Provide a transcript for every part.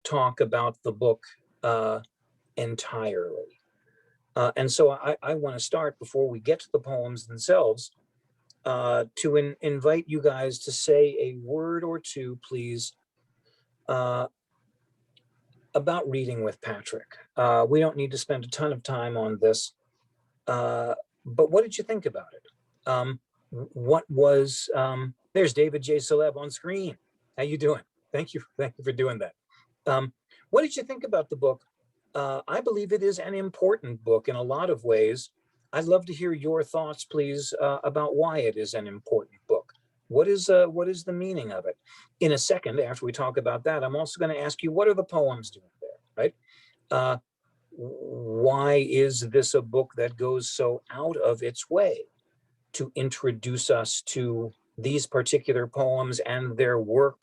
talk about the book entirely. And so I want to start, before we get to the poems themselves, to invite you guys to say a word or two, please, about reading with Patrick. We don't need to spend a ton of time on this, but what did you think about it? What was, there's David J. Celeb on screen. How you doing? Thank you for doing that. What did you think about the book? I believe it is an important book in a lot of ways. I'd love to hear your thoughts, please, about why it is an important book. What is the meaning of it? In a second, after we talk about that, I'm also going to ask you, what are the poems doing there, right? Why is this a book that goes so out of its way to introduce us to these particular poems and their work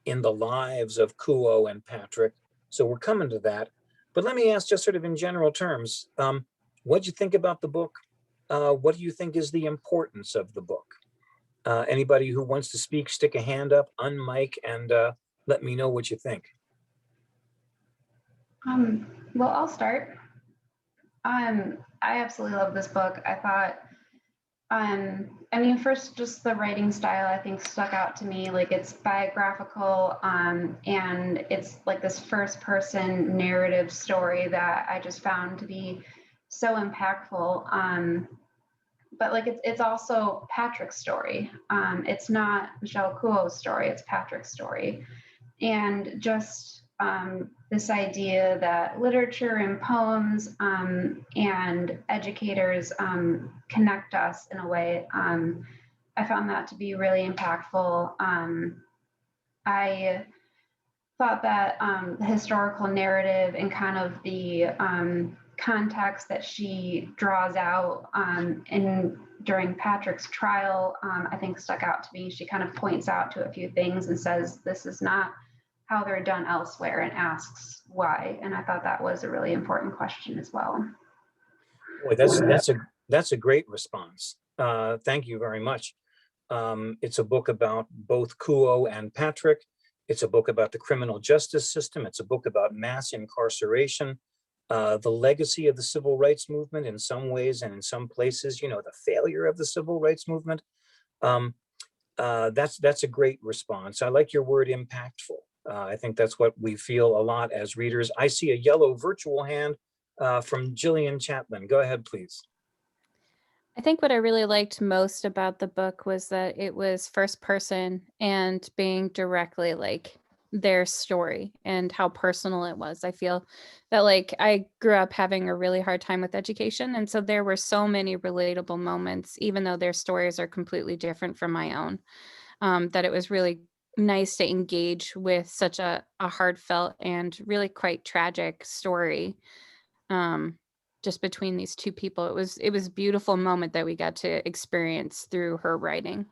in the lives of Kuo and Patrick? So we're coming to that. But let me ask, just sort of in general terms, what do you think about the book? What do you think is the importance of the book? Anybody who wants to speak, stick a hand up, unmic, and let me know what you think. Well, I'll start. I absolutely love this book. I thought, I mean, first, just the writing style, I think, stuck out to me. Like, it's biographical, and it's like this first-person narrative story that I just found to be so impactful. But like, it's also Patrick's story. It's not Michelle Kuo's story, it's Patrick's story. And just this idea that literature and poems and educators connect us in a way, I found that to be really impactful. I thought that the historical narrative and kind of the context that she draws out during Patrick's trial, I think stuck out to me. She kind of points out to a few things and says, this is not how they're done elsewhere, and asks why. And I thought that was a really important question as well. Boy, that's a great response. Thank you very much. It's a book about both Kuo and Patrick. It's a book about the criminal justice system. It's a book about mass incarceration, the legacy of the civil rights movement in some ways, and in some places, you know, the failure of the civil rights movement. That's a great response. I like your word, impactful. I think that's what we feel a lot as readers. I see a yellow virtual hand from Jillian Chapman. Go ahead, please. I think what I really liked most about the book was that it was first person and being directly like their story and how personal it was. I feel that like I grew up having a really hard time with education. And so there were so many relatable moments, even though their stories are completely different from my own, that it was really nice to engage with such a heartfelt and really quite tragic story. Just between these two people. It was a beautiful moment that we got to experience through her writing.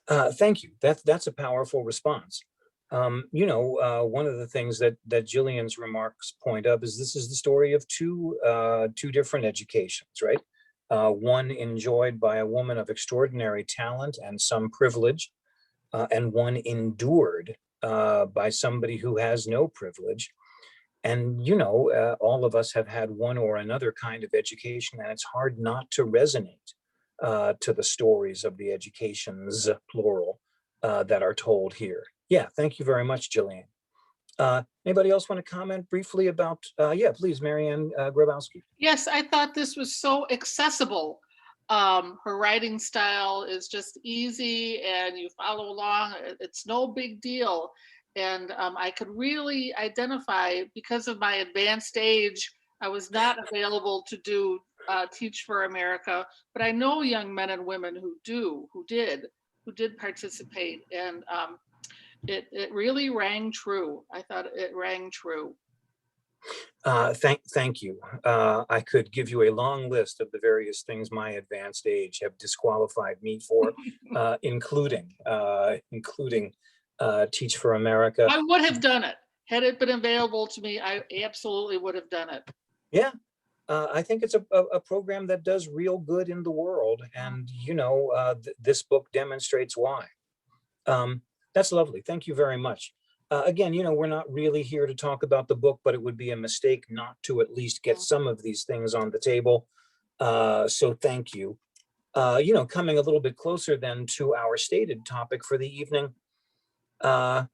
Thank you. That's a powerful response. You know, one of the things that Jillian's remarks point up is this is the story of two different educations, right? One enjoyed by a woman of extraordinary talent and some privilege, and one endured by somebody who has no privilege. And, you know, all of us have had one or another kind of education, and it's hard not to resonate to the stories of the educations, plural, that are told here. Yeah, thank you very much, Jillian. Anybody else want to comment briefly about, yeah, please, Marianne Grabowski. Yes, I thought this was so accessible. Her writing style is just easy and you follow along. It's no big deal. And I could really identify, because of my advanced age, I was not available to do Teach for America, but I know young men and women who did participate, and it really rang true. I thought it rang true. Thank you. I could give you a long list of the various things my advanced age have disqualified me for, including Teach for America. I would have done it. Had it been available to me, I absolutely would have done it. Yeah, I think it's a program that does real good in the world. And, you know, this book demonstrates why. That's lovely. Thank you very much. Again, we're not really here to talk about the book, but it would be a mistake not to at least get some of these things on the table. So thank you. Coming a little bit closer then to our stated topic for the evening. Hang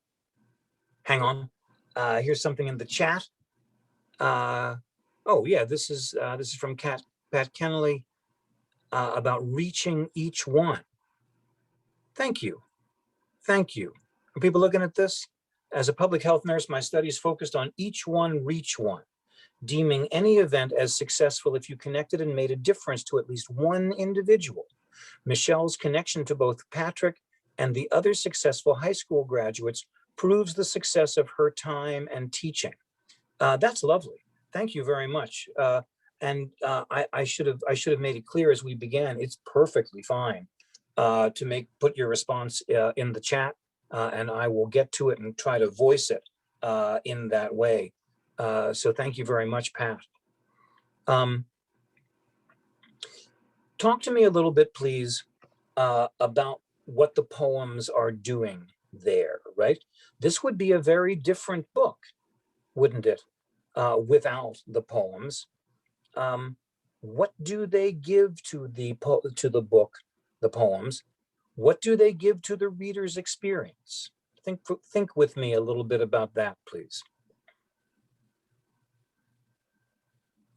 on. Here's something in the chat. Oh yeah, this is from Pat Kennelly about reaching each one. Thank you. Thank you. Are people looking at this? As a public health nurse, my studies focused on each one, reach one, deeming any event as successful if you connected and made a difference to at least one individual. Michelle's connection to both Patrick and the other successful high school graduates proves the success of her time and teaching. That's lovely. Thank you very much. I should have made it clear as we began. It's perfectly fine to put your response in the chat, and I will get to it and try to voice it in that way. So thank you very much, Pat. Talk to me a little bit, please, about what the poems are doing there, right? This would be a very different book, wouldn't it, without the poems? What do they give to the book, the poems? What do they give to the reader's experience? Think with me a little bit about that, please.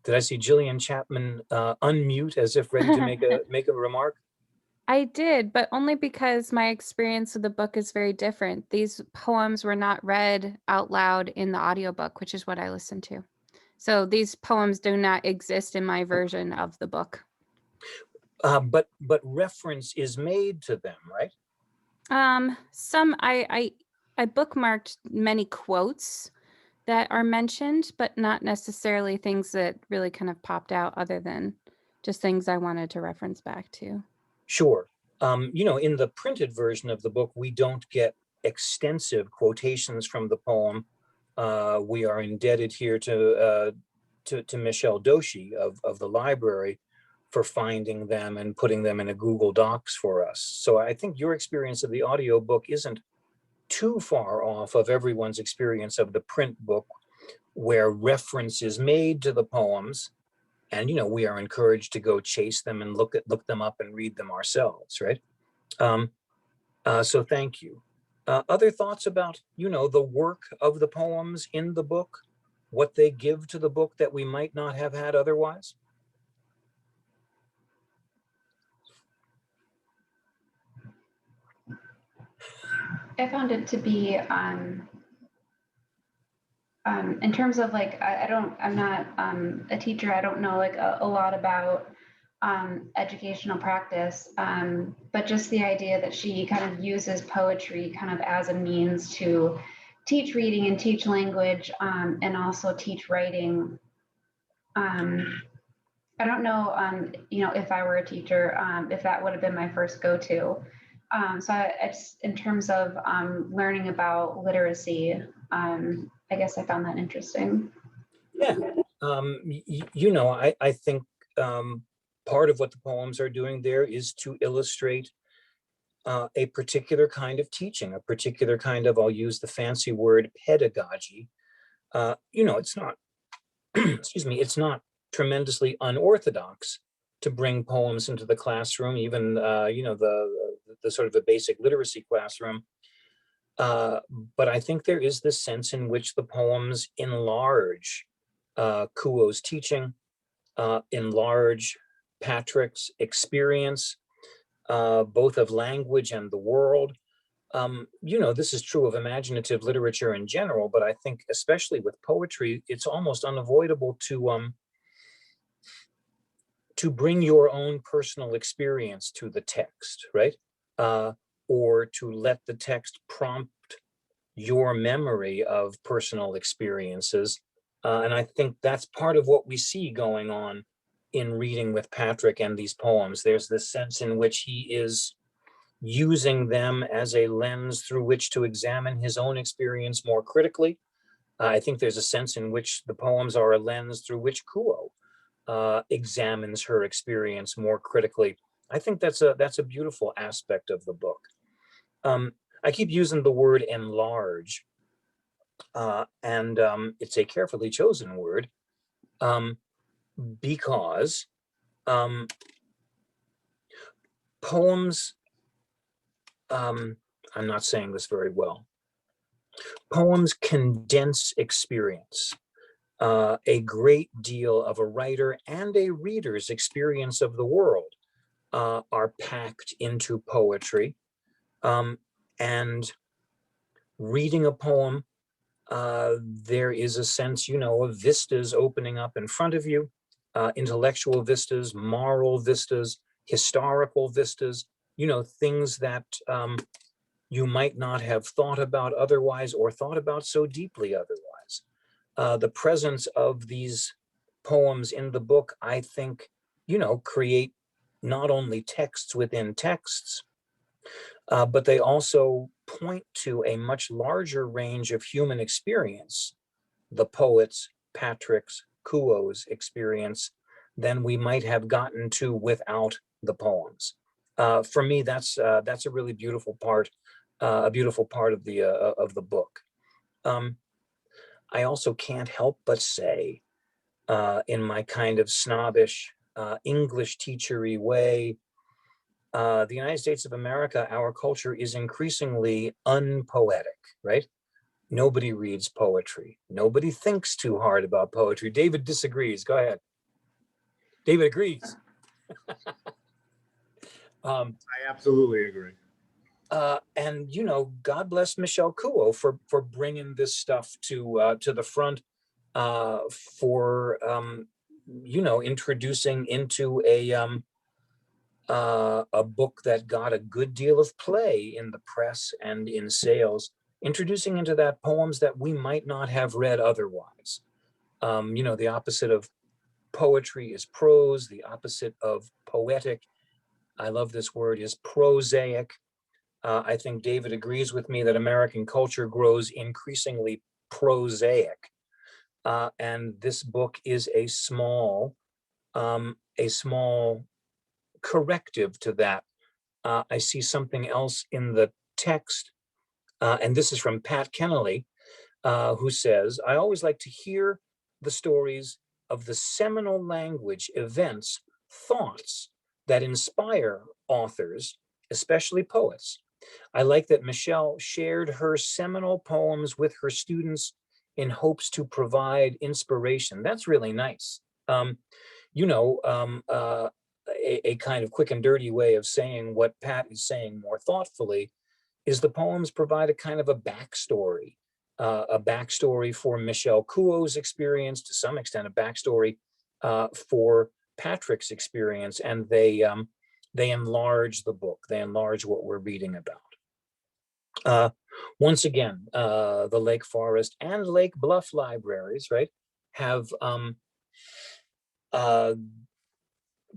Did I see Jillian Chapman unmute as if ready to make a remark? I did, but only because my experience of the book is very different. These poems were not read out loud in the audiobook, which is what I listened to. So these poems do not exist in my version of the book. But reference is made to them, right? Some I bookmarked many quotes that are mentioned, but not necessarily things that really kind of popped out other than just things I wanted to reference back to. Sure. In the printed version of the book, we don't get extensive quotations from the poem. We are indebted here to Michelle Doshi of the library for finding them and putting them in a Google Docs for us. So I think your experience of the audiobook isn't too far off of everyone's experience of the print book, where reference is made to the poems, and we are encouraged to go chase them and look them up and read them ourselves, right? So thank you. Other thoughts about the work of the poems in the book, what they give to the book that we might not have had otherwise? I found it to be in terms of like, I'm not a teacher. I don't know like a lot about educational practice, but just the idea that she kind of uses poetry kind of as a means to teach reading and teach language, and also teach writing. I don't know, if I were a teacher, if that would have been my first go-to. So it's in terms of learning about literacy, I guess I found that interesting. Yeah, I think part of what the poems are doing there is to illustrate a particular kind of teaching, a particular kind of, I'll use the fancy word, pedagogy. It's not, excuse me, it's not tremendously unorthodox to bring poems into the classroom, even, the sort of a basic literacy classroom. But I think there is this sense in which the poems enlarge Kuo's teaching, enlarge Patrick's experience, both of language and the world. This is true of imaginative literature in general, but I think especially with poetry, it's almost unavoidable to bring your own personal experience to the text, right? Or to let the text prompt your memory of personal experiences. And I think that's part of what we see going on in reading with Patrick and these poems. There's this sense in which he is using them as a lens through which to examine his own experience more critically. I think there's a sense in which the poems are a lens through which Kuo examines her experience more critically. I think that's a beautiful aspect of the book. I keep using the word enlarge. And it's a carefully chosen word, because poems, I'm not saying this very well, poems condense experience. A great deal of a writer and a reader's experience of the world are packed into poetry. And reading a poem, there is a sense, of vistas opening up in front of you, intellectual vistas, moral vistas, historical vistas, things that you might not have thought about otherwise or thought about so deeply otherwise. The presence of these poems in the book, I think, create not only texts within texts, but they also point to a much larger range of human experience, the poet's, Patrick's, Kuo's experience, than we might have gotten to without the poems. For me, that's a really beautiful part, of the book. I also can't help but say, in my kind of snobbish English teachery way, the United States of America, our culture is increasingly unpoetic, right? Nobody reads poetry. Nobody thinks too hard about poetry. David disagrees. Go ahead. David agrees. I absolutely agree. And God bless Michelle Kuo for bringing this stuff to the front, for introducing into a book that got a good deal of play in the press and in sales, introducing into that poems that we might not have read otherwise. The opposite of poetry is prose. The opposite of poetic, I love this word, is prosaic. I think David agrees with me that American culture grows increasingly prosaic. And this book is a small corrective to that. I see something else in the text, and this is from Pat Kennelly, who says, I always like to hear the stories of the seminal language, events, thoughts that inspire authors, especially poets. I like that Michelle shared her seminal poems with her students in hopes to provide inspiration. That's really nice. A kind of quick and dirty way of saying what Pat is saying more thoughtfully is the poems provide a kind of a backstory for Michelle Kuo's experience, to some extent, a backstory for Patrick's experience, and they enlarge the book. They enlarge what we're reading about. Once again, the Lake Forest and Lake Bluff libraries, right, have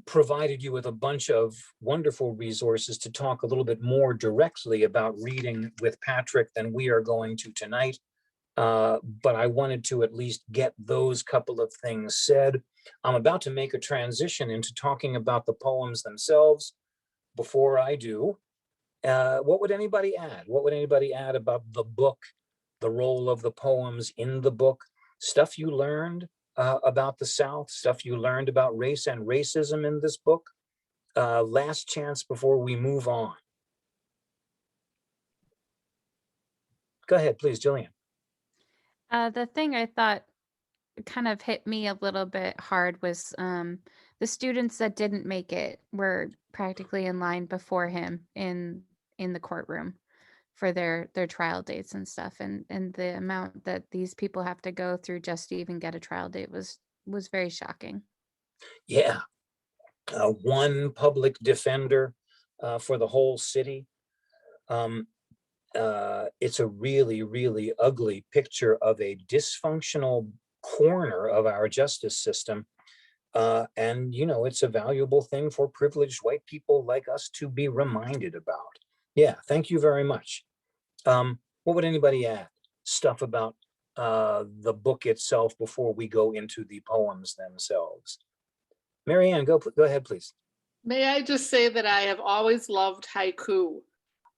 provided you with a bunch of wonderful resources to talk a little bit more directly about reading with Patrick than we are going to tonight. But I wanted to at least get those couple of things said. I'm about to make a transition into talking about the poems themselves. Before I do, what would anybody add? What would anybody add about the book, the role of the poems in the book, stuff you learned about the South, stuff you learned about race and racism in this book? Last chance before we move on. Go ahead, please, Jillian. The thing I thought kind of hit me a little bit hard was the students that didn't make it were practically in line before him in the courtroom for their trial dates and stuff, and the amount that these people have to go through just to even get a trial date was very shocking. Yeah, one public defender for the whole city. It's a really, really ugly picture of a dysfunctional corner of our justice system. And, it's a valuable thing for privileged white people like us to be reminded about. Yeah, thank you very much. What would anybody add? Stuff about the book itself before we go into the poems themselves. Marianne, go ahead, please. May I just say that I have always loved haiku.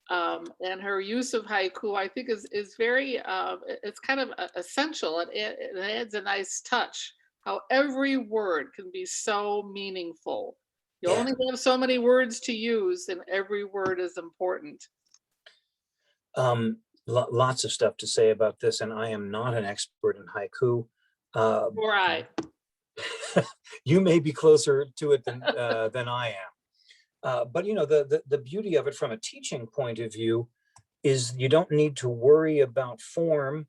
And her use of haiku, I think, is very, it's kind of essential. It adds a nice touch. How every word can be so meaningful. You Yeah. only have so many words to use, and every word is important. Lots of stuff to say about this, and I am not an expert in haiku. Or I. You may be closer to it than I am. But you know, the beauty of it from a teaching point of view is you don't need to worry about form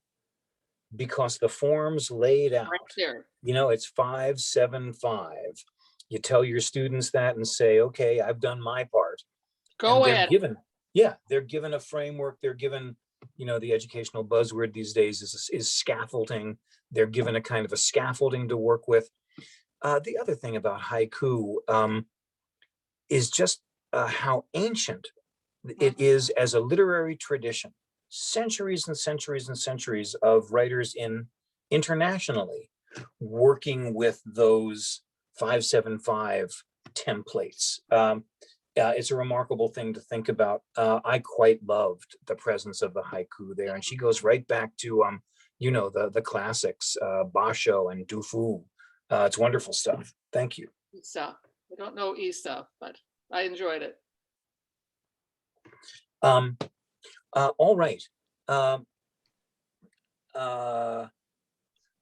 because the form's laid out. Right there. You know, it's 5, 7, 5. You tell your students that and say, okay, I've done my part. Go And ahead. they're given a framework. They're given, you know, the educational buzzword these days is scaffolding. They're given a kind of a scaffolding to work with. The other thing about haiku is just how ancient it is as a literary tradition. Centuries and centuries and centuries of writers internationally working with those 575 templates. It's a remarkable thing to think about. I quite loved the presence of the haiku there, and she goes right back to you know, the classics, Basho and Dufu. It's wonderful stuff. Thank you. Isa. I don't know Isa, but I enjoyed it. All right.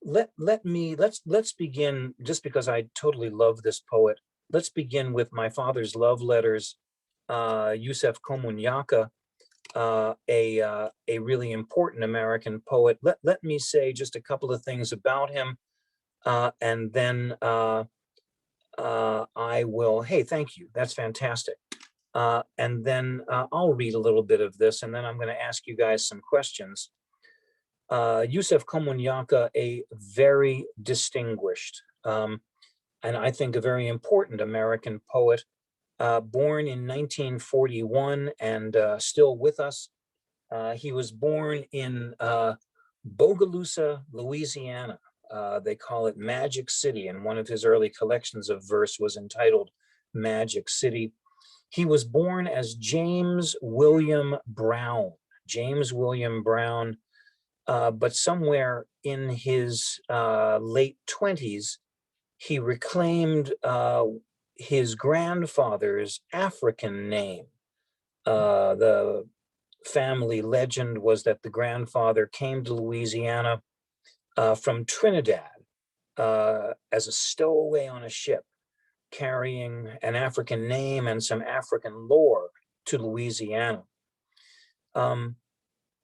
Let's begin, just because I totally love this poet. Let's begin with my father's love letters. Yusef Komunyaka, a really important American poet. Let me say just a couple of things about him, and then I will. Hey, thank you. That's fantastic. And then I'll read a little bit of this, and then I'm going to ask you guys some questions. Yusef Komunyaka, a very distinguished and I think a very important American poet, born in 1941 and still with us. He was born in Bogalusa, Louisiana. They call it Magic City, and one of his early collections of verse was entitled Magic City. He was born as James William Brown. James William Brown, but somewhere in his late 20s, he reclaimed his grandfather's African name. The family legend was that the grandfather came to Louisiana from Trinidad as a stowaway on a ship, carrying an African name and some African lore to Louisiana.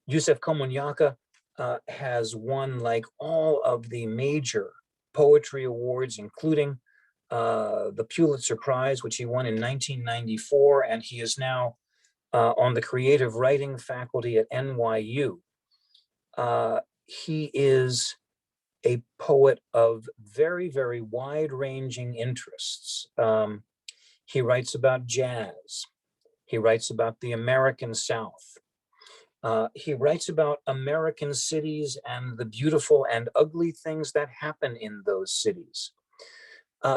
Yusef Komunyaka has won like all of the major poetry awards, including the Pulitzer Prize, which he won in 1994, and he is now on the creative writing faculty at NYU. He is a poet of very, very wide-ranging interests. He writes about jazz. He writes about the American South. He writes about American cities and the beautiful and ugly things that happen in those cities.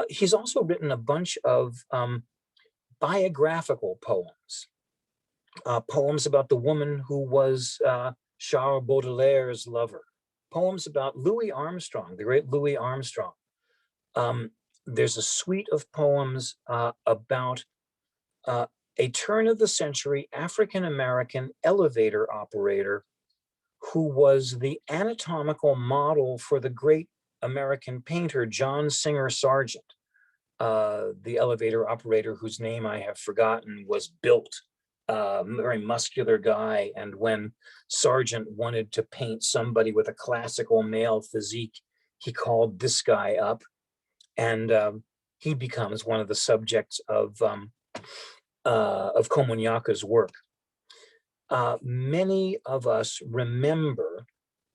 He's also written a bunch of biographical poems, poems about the woman who was Charles Baudelaire's lover, poems about Louis Armstrong, the great Louis Armstrong. There's a suite of poems about a turn of the century African-American elevator operator who was the anatomical model for the great American painter, John Singer Sargent. The elevator operator whose name I have forgotten was built, very muscular guy. And when Sargent wanted to paint somebody with a classical male physique, he called this guy up, and he becomes one of the subjects of Komunyaka's work. Many of us remember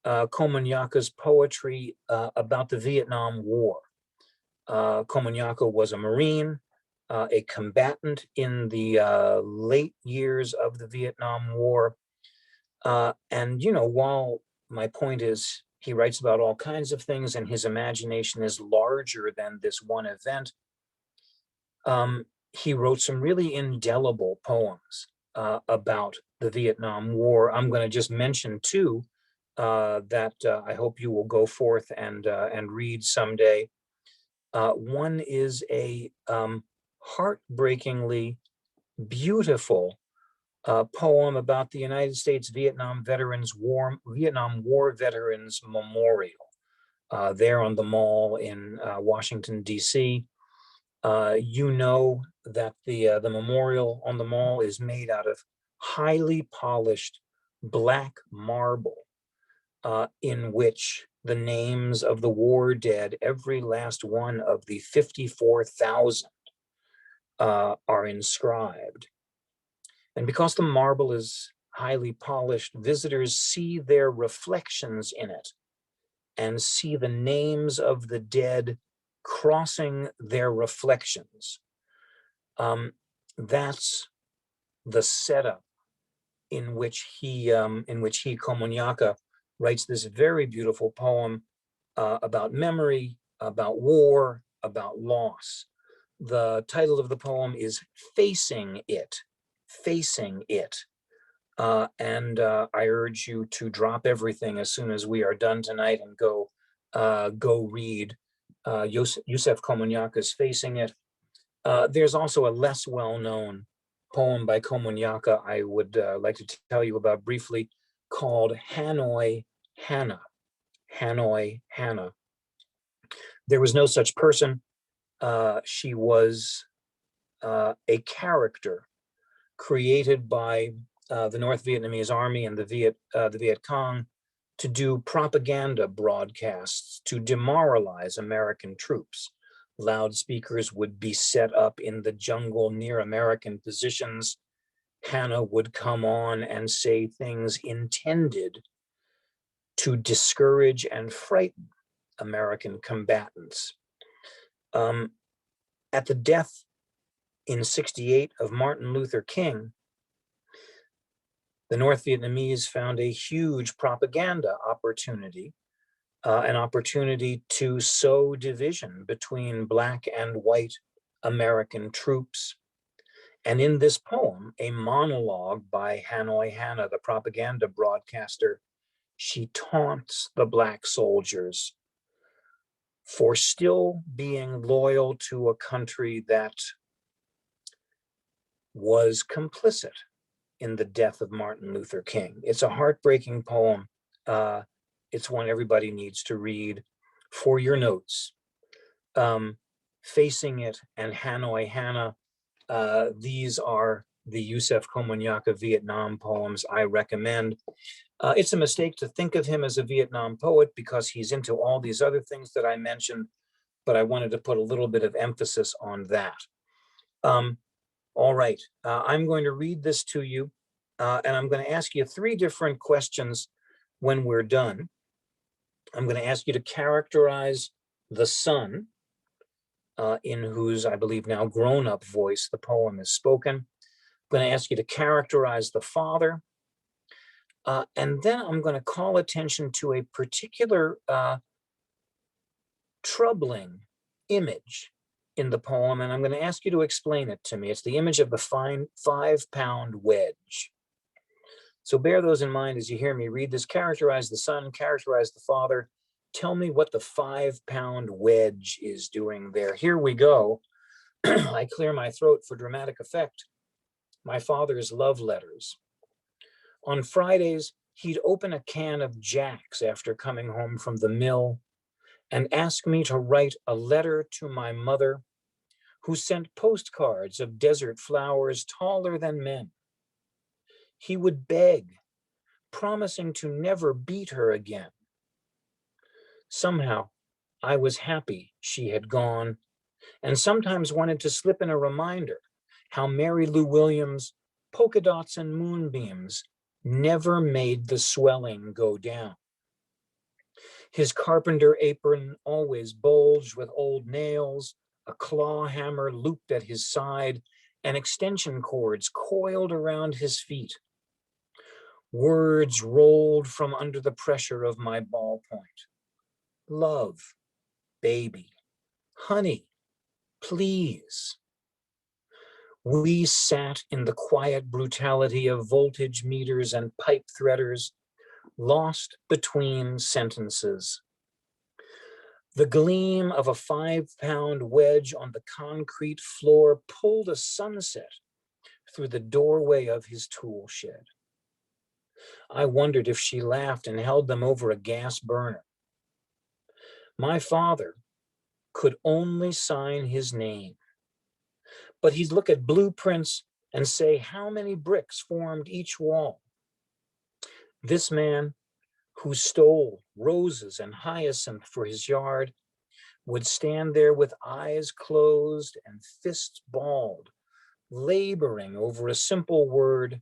Komunyaka's poetry about the Vietnam War. Komunyaka was a Marine, a combatant in the late years of the Vietnam War. And, you know, while my point is he writes about all kinds of things and his imagination is larger than this one event, he wrote some really indelible poems about the Vietnam War. I'm going to just mention two that I hope you will go forth and read someday. One is a heartbreakingly beautiful poem about the United States Vietnam War Veterans Memorial there on the Mall in Washington, D.C. You know that the memorial on the Mall is made out of highly polished black marble, in which the names of the war dead, every last one of the 54,000, are inscribed. And because the marble is highly polished, visitors see their reflections in it and see the names of the dead crossing their reflections. That's the setup in which Komunyaka writes this very beautiful poem about memory, about war, about loss. The title of the poem is Facing It, Facing It. And I urge you to drop everything as soon as we are done tonight and go read Yusef Komunyaka's Facing It. There's also a less well-known poem by Komunyaka I would like to tell you about briefly, called Hanoi Hannah. Hanoi Hannah. There was no such person. She was a character created by the North Vietnamese Army and the Viet Cong to do propaganda broadcasts to demoralize American troops. Loudspeakers would be set up in the jungle near American positions. Hannah would come on and say things intended to discourage and frighten American combatants. At the death in '68 of Martin Luther King, the North Vietnamese found a huge propaganda opportunity, an opportunity to sow division between Black and white American troops. And in this poem, a monologue by Hanoi Hannah, the propaganda broadcaster, she taunts the Black soldiers for still being loyal to a country that was complicit in the death of Martin Luther King. It's a heartbreaking poem. It's one everybody needs to read. For your notes, Facing It and Hanoi Hannah, these are the Yusef Komunyaka Vietnam poems I recommend. It's a mistake to think of him as a Vietnam poet because he's into all these other things that I mentioned, but I wanted to put a little bit of emphasis on that. All right, I'm going to read this to you, and I'm going to ask you three different questions when we're done. I'm going to ask you to characterize the son, in whose, I believe now, grown-up voice the poem is spoken. I'm going to ask you to characterize the father, and then I'm going to call attention to a particular troubling image in the poem, and I'm going to ask you to explain it to me. It's the image of the fine 5-pound wedge. So bear those in mind as you hear me read this. Characterize the son, characterize the father. Tell me what the 5-pound wedge is doing there. Here we go. I clear my throat for dramatic effect. My father's love letters. On Fridays, he'd open a can of Jack's after coming home from the mill and ask me to write a letter to my mother, who sent postcards of desert flowers taller than men. He would beg, promising to never beat her again. Somehow, I was happy she had gone, and sometimes wanted to slip in a reminder how Mary Lou Williams' polka dots and moonbeams never made the swelling go down. His carpenter apron always bulged with old nails, a claw hammer looped at his side, and extension cords coiled around his feet. Words rolled from under the pressure of my ballpoint. Love, baby, honey, please. We sat in the quiet brutality of voltage meters and pipe threaders, lost between sentences. The gleam of a 5-pound wedge on the concrete floor pulled a sunset through the doorway of his tool shed. I wondered if she laughed and held them over a gas burner. My father could only sign his name, but he'd look at blueprints and say how many bricks formed each wall. This man, who stole roses and hyacinth for his yard, would stand there with eyes closed and fists balled, laboring over a simple word,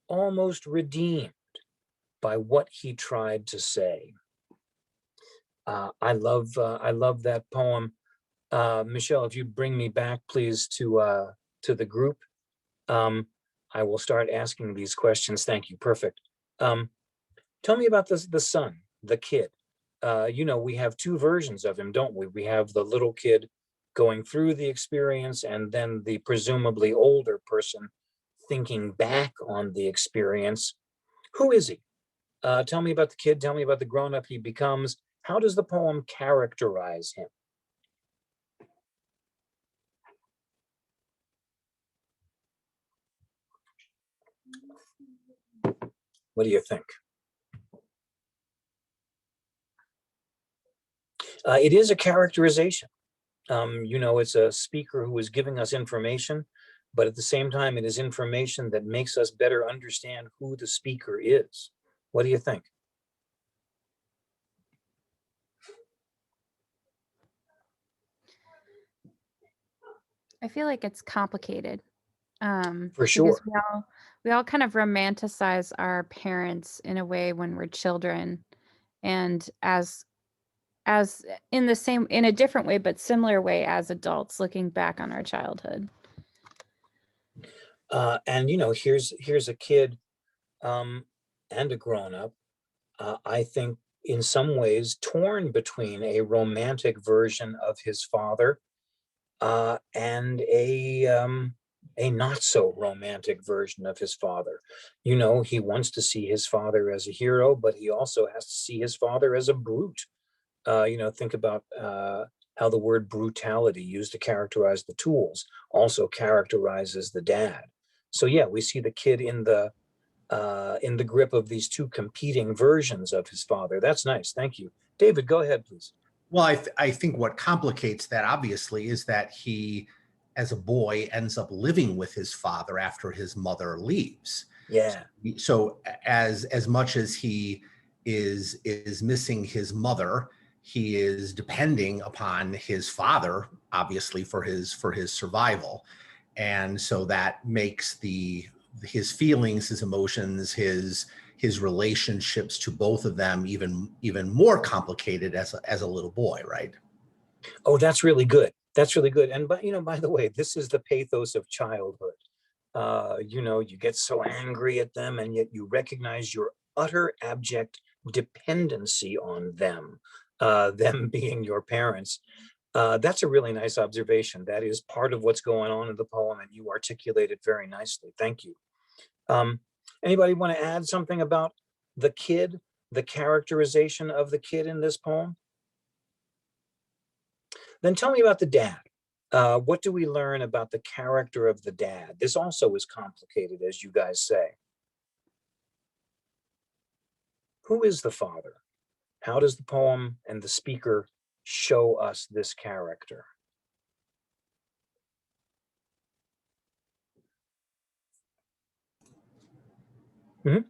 almost redeemed by what he tried to say. I love that poem. Michelle, if you bring me back, please, to the group, I will start asking these questions. Thank you. Perfect. Tell me about the son, the kid. We have two versions of him, don't we? We have the little kid going through the experience, and then the presumably older person thinking back on the experience. Who is he? Tell me about the kid. Tell me about the grown-up he becomes. How does the poem characterize him? What do you think? It is a characterization. It's a speaker who is giving us information, but at the same time, it is information that makes us better understand who the speaker is. What do you think? I feel like it's complicated. For sure. Because we all kind of romanticize our parents in a way when we're children, and as in a different way, but similar way as adults looking back on our childhood. And here's a kid and a grown-up, I think in some ways torn between a romantic version of his father and a not so romantic version of his father. He wants to see his father as a hero, but he also has to see his father as a brute. Think about how the word brutality, used to characterize the tools, also characterizes the dad. So yeah, we see the kid in the grip of these two competing versions of his father. That's nice. Thank you. David, go ahead, please. Well, I think what complicates that, obviously, is that he, as a boy, ends up living with his father after his mother leaves. Yeah. So as much as he is missing his mother, he is depending upon his father, obviously, for his survival. And so that makes his feelings, his emotions, his relationships to both of them even more complicated as a little boy, right? Oh, that's really good. That's really good. And by the way, this is the pathos of childhood. You get so angry at them, and yet you recognize your utter abject dependency on them, them being your parents. That's a really nice observation. That is part of what's going on in the poem, and you articulate it very nicely. Thank you. Anybody want to add something about the kid, the characterization of the kid in this poem? Then tell me about the dad. What do we learn about the character of the dad? This also is complicated, as you guys say. Who is the father? How does the poem and the speaker show us this character?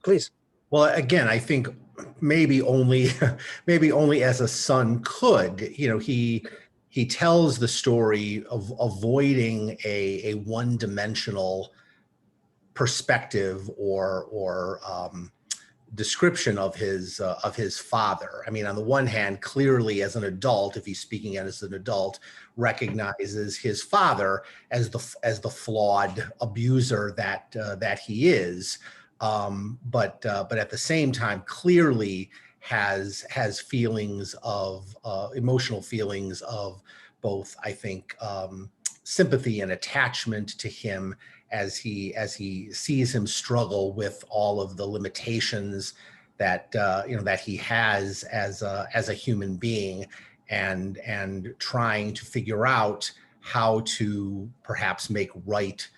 Please. Well, again, I think maybe only as a son could. He tells the story of avoiding a one-dimensional perspective or description of his father. I mean, on the one hand, clearly as an adult, if he's speaking as an adult, recognizes his father as the flawed abuser that he is. But at the same time, clearly has feelings of emotional feelings of both, I think, sympathy and attachment to him as he sees him struggle with all of the limitations that that he has as a human being, and trying to figure out how to perhaps make right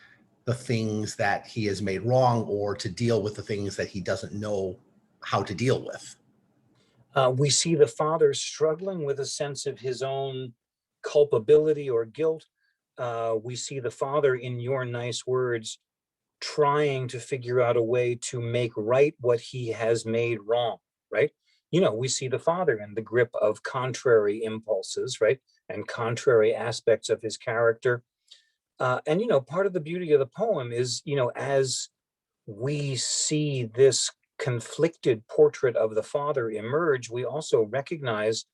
the things that he has made wrong, or to deal with the things that he doesn't know how to deal with. We see the father struggling with a sense of his own culpability or guilt. We see the father, in your nice words, trying to figure out a way to make right what he has made wrong, right? We see the father in the grip of contrary impulses, right? And contrary aspects of his character. And part of the beauty of the poem is, as we see this conflicted portrait of the father emerge, we also recognize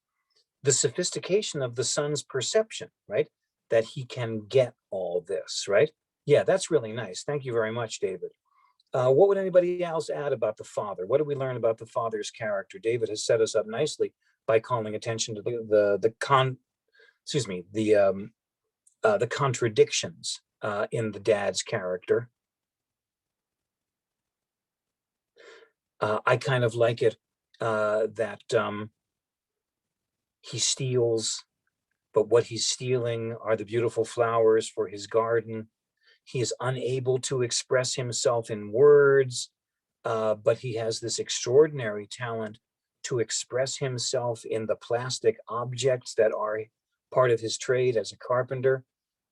the sophistication of the son's perception, right? That he can get all this, right? Yeah, that's really nice. Thank you very much, David. What would anybody else add about the father? What did we learn about the father's character? David has set us up nicely by calling attention to the contradictions in the dad's character. I kind of like it that he steals, but what he's stealing are the beautiful flowers for his garden. He is unable to express himself in words, but he has this extraordinary talent to express himself in the plastic objects that are part of his trade as a carpenter.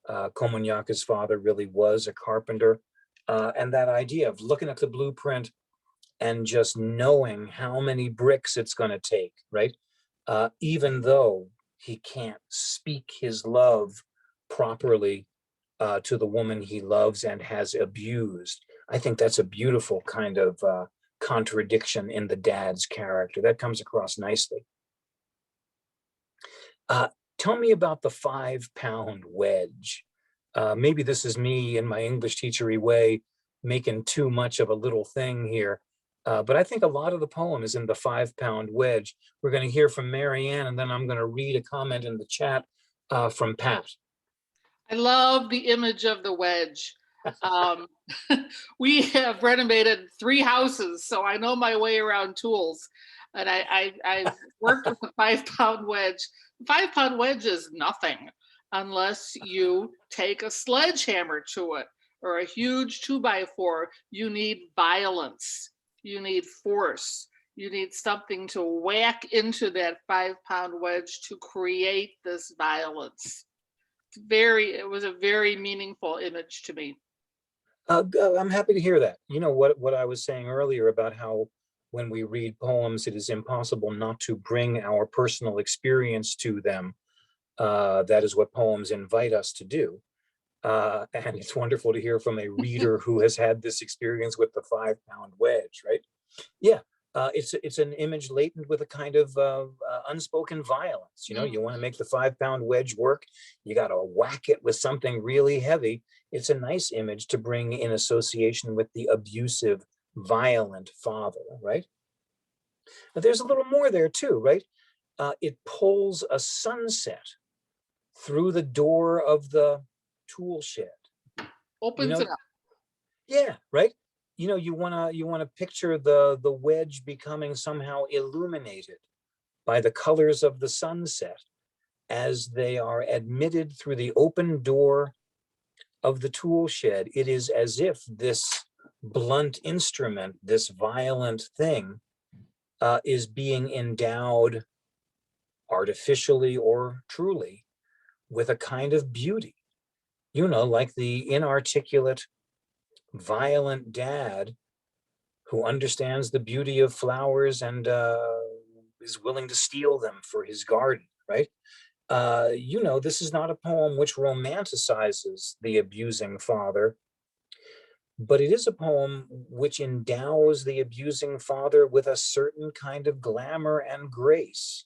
Komunyaka's father really was a carpenter. And that idea of looking at the blueprint and just knowing how many bricks it's going to take, right? Even though he can't speak his love properly to the woman he loves and has abused. I think that's a beautiful kind of contradiction in the dad's character. That comes across nicely. Tell me about the 5-pound wedge. Maybe this is me in my English teachery way, making too much of a little thing here. But I think a lot of the poem is in the 5-pound wedge. We're going to hear from Marianne, and then I'm going to read a comment in the chat from Pat. I love the image of the wedge. We have renovated 3 houses, so I know my way around tools. And I've worked with a 5-pound wedge. 5-pound wedge is nothing unless you take a sledgehammer to it, or a huge 2x4. You need violence. You need force. You need something to whack into that 5-pound wedge to create this violence. It was a very meaningful image to me. I'm happy to hear that. What I was saying earlier about how when we read poems, it is impossible not to bring our personal experience to them. That is what poems invite us to do. And it's wonderful to hear from a reader who has had this experience with the 5-pound wedge, right? Yeah, it's an image latent with a kind of unspoken violence. You want to make the 5-pound wedge work, you got to whack it with something really heavy. It's a nice image to bring in association with the abusive, violent father, right? But there's a little more there too, right? It pulls a sunset through the door of the tool shed. Opens it up. Yeah, right. You wanna picture the wedge becoming somehow illuminated by the colors of the sunset as they are admitted through the open door of the tool shed. It is as if this blunt instrument, this violent thing, is being endowed artificially or truly with a kind of beauty, like the inarticulate, violent dad who understands the beauty of flowers and is willing to steal them for his garden, right? This is not a poem which romanticizes the abusing father, but it is a poem which endows the abusing father with a certain kind of glamour and grace,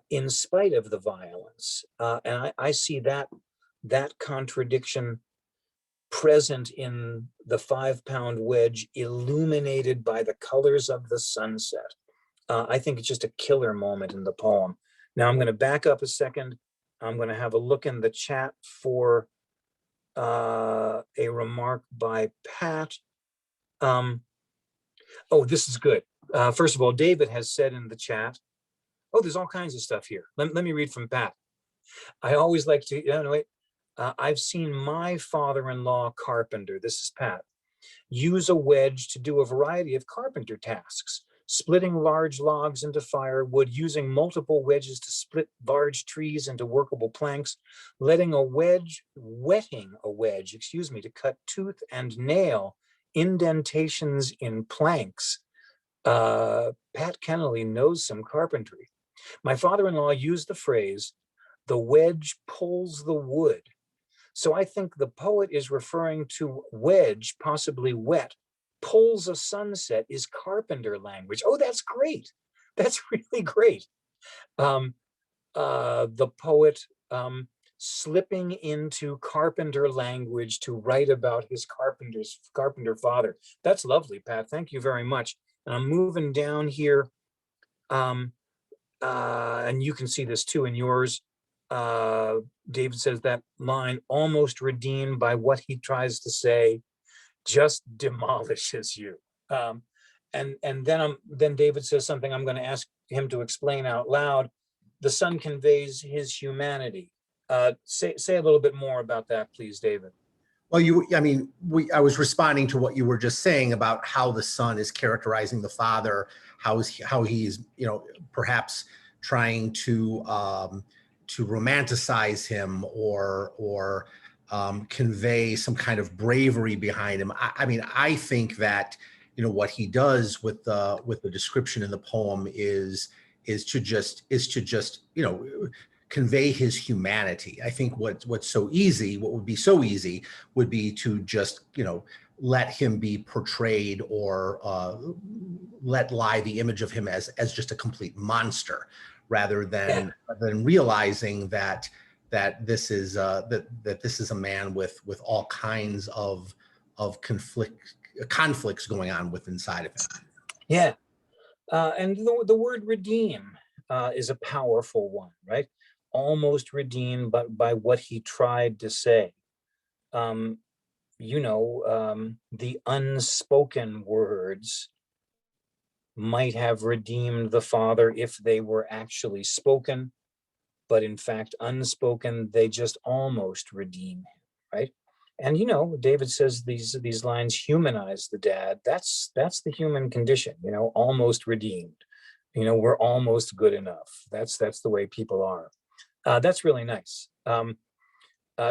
in spite of the violence. And I see that contradiction present in the 5-pound wedge, illuminated by the colors of the sunset. I think it's just a killer moment in the poem. Now I'm going to back up a second. I'm going to have a look in the chat for a remark by Pat. Oh, this is good. First of all, David has said in the chat, oh, there's all kinds of stuff here. Let me read from Pat. I always like to, wait. I've seen my father-in-law carpenter, this is Pat, use a wedge to do a variety of carpenter tasks, splitting large logs into firewood, using multiple wedges to split large trees into workable planks, wetting a wedge, to cut tooth and nail indentations in planks. Pat Kennelly knows some carpentry. My father-in-law used the phrase, "the wedge pulls the wood." So I think the poet is referring to wedge, possibly wet, pulls a sunset is carpenter language. Oh, that's great. That's really great. The poet slipping into carpenter language to write about his carpenter father. That's lovely, Pat. Thank you very much. And I'm moving down here. And you can see this too in yours. David says that line, almost redeemed by what he tries to say, just demolishes you. And then David says something I'm going to ask him to explain out loud. The son conveys his humanity. Say a little bit more about that, please, David. Well, I was responding to what you were just saying about how the son is characterizing the father, how he's, perhaps trying to romanticize him or convey some kind of bravery behind him. I think that, what he does with the description in the poem is to just convey his humanity. I think what would be so easy would be to just, let him be portrayed or let lie the image of him as just a complete monster, rather than realizing that this is this is a man with all kinds of conflicts going on inside of him. Yeah, and the word redeem is a powerful one, right? Almost redeemed, but by what he tried to say. The unspoken words might have redeemed the father if they were actually spoken, but in fact, unspoken, they just almost redeem him, right? And David says these lines humanize the dad. That's the human condition, almost redeemed. We're almost good enough. That's the way people are. That's really nice.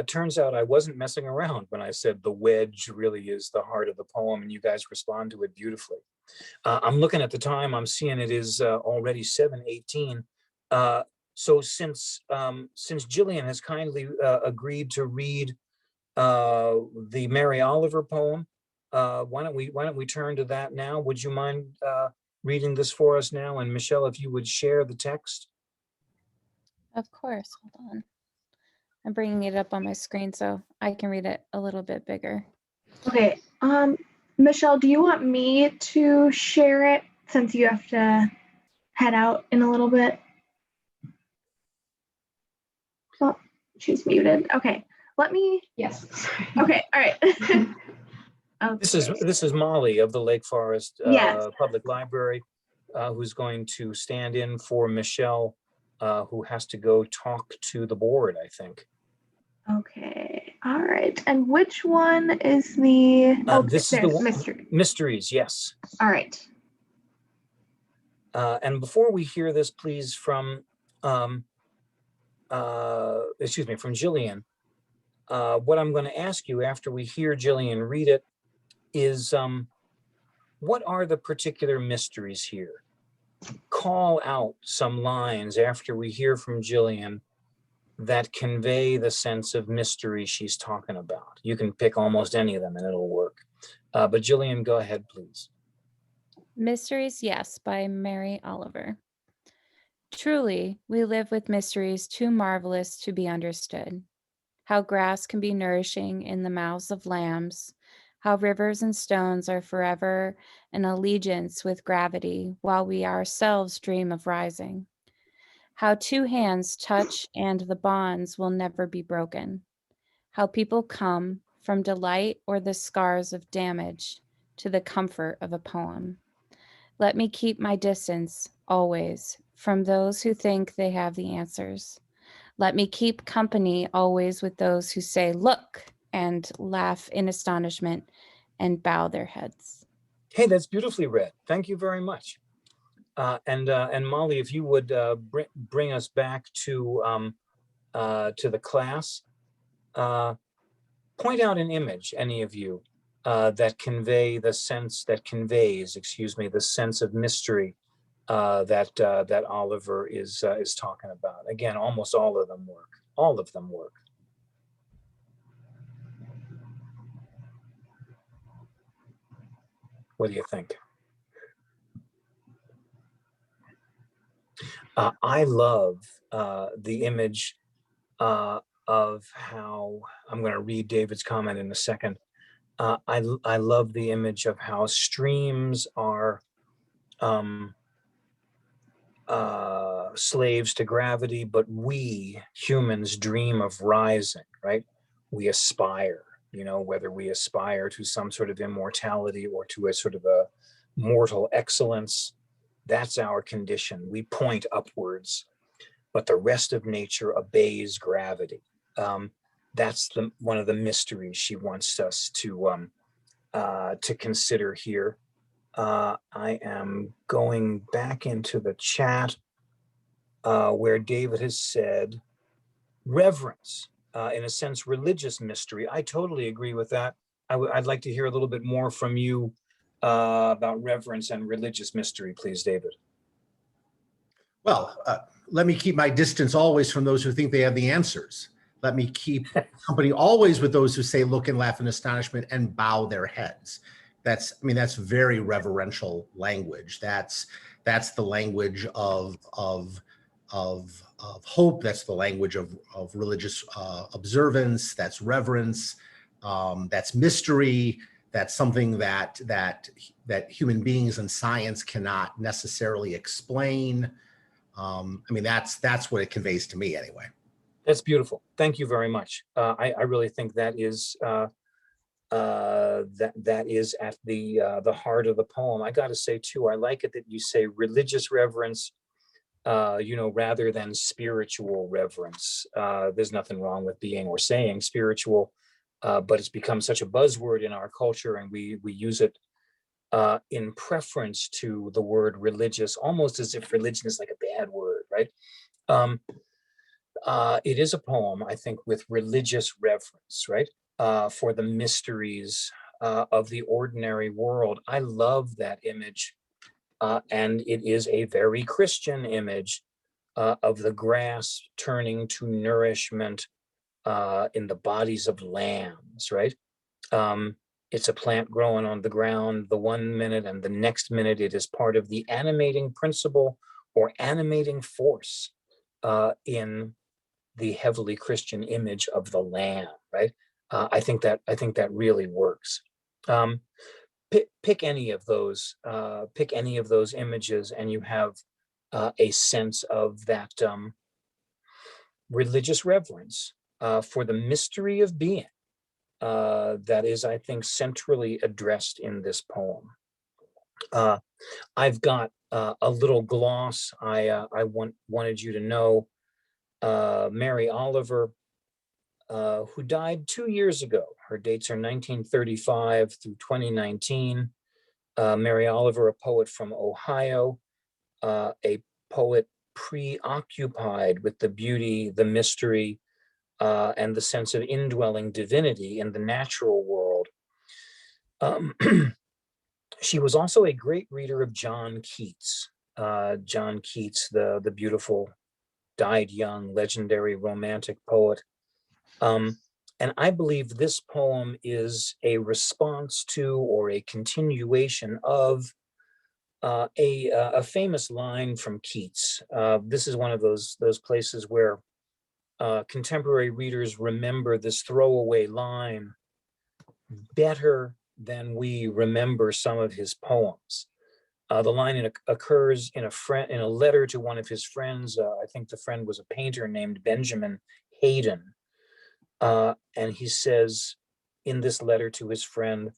Turns out I wasn't messing around when I said the wedge really is the heart of the poem, and you guys respond to it beautifully. I'm looking at the time. I'm seeing it is already 7:18. So since Jillian has kindly agreed to read the Mary Oliver poem, why don't we turn to that now? Would you mind reading this for us now? And Michelle, if you would share the text. Of course. Hold on. I'm bringing it up on my screen so I can read it a little bit bigger. Okay. Michelle, do you want me to share it since you have to head out in a little bit? Oh, she's muted. Okay. Let me. Yes. Okay. All right. Okay. This is Molly of the Lake Forest Public Library, who's going to stand in for Michelle, who has to go talk to the board, I think. Okay. All right. And which one is the? This is the one. Mystery. Mysteries, yes. All right. And before we hear this, please, from Jillian, what I'm going to ask you after we hear Jillian read it is, what are the particular mysteries here? Call out some lines after we hear from Jillian that convey the sense of mystery she's talking about. You can pick almost any of them and it'll work. But Jillian, go ahead, please. Mysteries, yes, by Mary Oliver. Truly, we live with mysteries too marvelous to be understood. How grass can be nourishing in the mouths of lambs, how rivers and stones are forever in allegiance with gravity while we ourselves dream of rising. How two hands touch and the bonds will never be broken. How people come from delight or the scars of damage to the comfort of a poem. Let me keep my distance always from those who think they have the answers. Let me keep company always with those who say, look, and laugh in astonishment and bow their heads. Hey, that's beautifully read. Thank you very much. And Molly, if you would bring us back to the class, point out an image, any of you, that conveys the sense of mystery that Oliver is talking about. Again, almost all of them work. All of them work. What do you think? I love the image of how, I'm going to read David's comment in a second. I love the image of how streams are slaves to gravity, but we humans dream of rising, right? We aspire, whether we aspire to some sort of immortality or to a sort of a mortal excellence. That's our condition. We point upwards, but the rest of nature obeys gravity. That's one of the mysteries she wants us to consider here. I am going back into the chat where David has said reverence, in a sense, religious mystery. I totally agree with that. I'd like to hear a little bit more from you about reverence and religious mystery, please, David. Well, let me keep my distance always from those who think they have the answers. Let me keep company always with those who say, look and laugh in astonishment and bow their heads. That's very reverential language. That's the language of hope. That's the language of religious observance. That's reverence. That's mystery. That's something that human beings and science cannot necessarily explain. That's what it conveys to me anyway. That's beautiful. Thank you very much. I really think that is that is at the heart of the poem. I got to say too, I like it that you say religious reverence, rather than spiritual reverence. There's nothing wrong with being or saying spiritual, but it's become such a buzzword in our culture, and we use it in preference to the word religious, almost as if religion is like a bad word, right? It is a poem, I think, with religious reverence, right? For the mysteries of the ordinary world. I love that image. And it is a very Christian image of the grass turning to nourishment in the bodies of lambs, right? It's a plant growing on the ground the one minute, and the next minute it is part of the animating principle or animating force in the heavily Christian image of the lamb, right? I think that really works. Pick any of those images, and you have a sense of that religious reverence for the mystery of being that is, I think, centrally addressed in this poem. I've got a little gloss I wanted you to know. Mary Oliver, who died 2 years ago. Her dates are 1935 through 2019. Mary Oliver, a poet from Ohio, a poet preoccupied with the beauty, the mystery, and the sense of indwelling divinity in the natural world. She was also a great reader of John Keats. John Keats, the beautiful, died young, legendary romantic poet. And I believe this poem is a response to or a continuation of a famous line from Keats. This is one of those places where contemporary readers remember this throwaway line better than we remember some of his poems. The line occurs in a letter to one of his friends. I think the friend was a painter named Benjamin Hayden. And he says in this letter to his friend,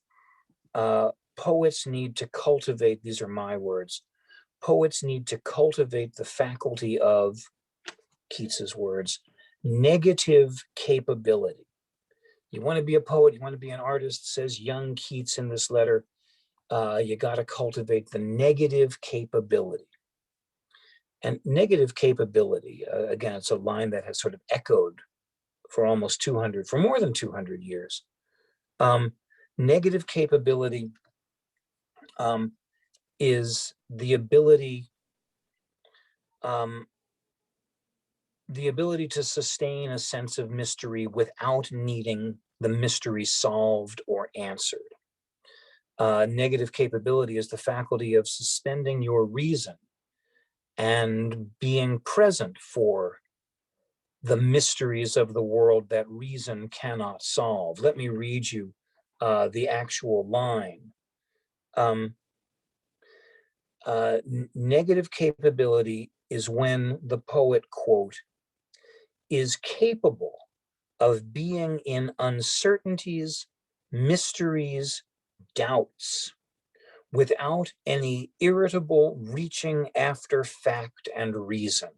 poets need to cultivate, these are my words, poets need to cultivate the faculty of, Keats's words, negative capability. You want to be a poet, you want to be an artist, says young Keats in this letter, you got to cultivate the negative capability. And negative capability, again, it's a line that has sort of echoed for more than 200 years. Negative capability is the ability to sustain a sense of mystery without needing the mystery solved or answered. Negative capability is the faculty of suspending your reason and being present for the mysteries of the world that reason cannot solve. Let me read you the actual line. Negative capability is when the poet, quote, is capable of being in uncertainties, mysteries, doubts, without any irritable reaching after fact and reason.